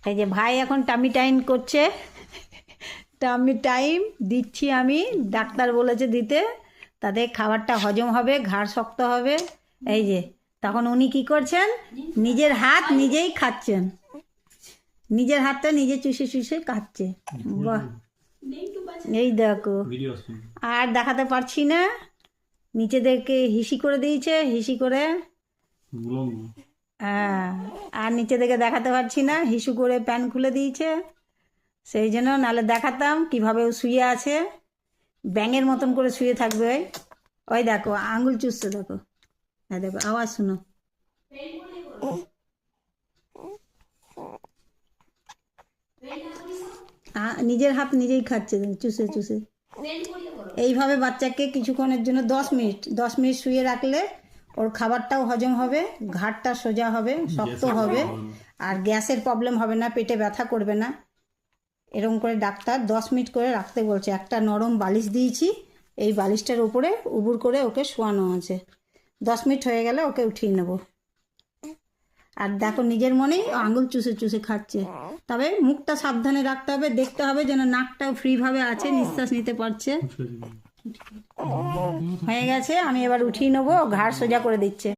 এই যে ভাই এখন টামি টাইম করছে, টামি টাইম দিচ্ছি আমি, ডাক্তার বলেছে দিতে, তাতে খাবারটা হজম হবে, ঘাড় শক্ত হবে। এই যে তখন উনি কি করছেন, নিজের হাত নিজেই খাচ্ছেন, নিজের হাতটা নিজে চুষে চুষে খাচ্ছে। বাহ, এই দেখো, আর দেখাতে পারছি না, নিচে দেখে হিসি করে দিয়েছে, হিসি করে। হ্যাঁ, আর নিচে দেখে দেখাতে পারছি না, হিসু করে প্যান্ট খুলে দিয়েছে, সেই জন্য নাহলে দেখাতাম কিভাবে ও শুয়ে আছে, ব্যাঙের মতন করে শুয়ে থাকবে। ওই দেখো আঙুল চুষছে, দেখো, হ্যাঁ দেখো আওয়াজ শুনো। নিজের হাত নিজেই খাচ্ছে চুষে চুষে। এইভাবে বাচ্চাকে কিছুক্ষণের জন্য 10 মিনিট শুয়ে রাখলে ওর খাবারটাও হজম হবে, ঘাড়টা সোজা হবে, শক্ত হবে, আর গ্যাসের প্রবলেম হবে না, পেটে ব্যথা করবে না। এরকম করে ডাক্তার 10 মিনিট করে রাখতে বলছে। একটা নরম বালিশ দিয়েছি, এই বালিশটার উপরে উবুর করে ওকে শোয়ানো আছে। 10 মিনিট হয়ে গেলে ওকে উঠিয়ে নেব। আর দেখো নিজের মনেই আঙুল চুষে চুষে খাচ্ছে। তবে মুখটা সাবধানে রাখতে হবে, দেখতে হবে যেন নাকটাও ফ্রিভাবে আছে, নিঃশ্বাস নিতে পারছে। হয়ে গেছে, আমি এবার উঠিয়ে নেবো, ঘাড় সোজা করে দিচ্ছে।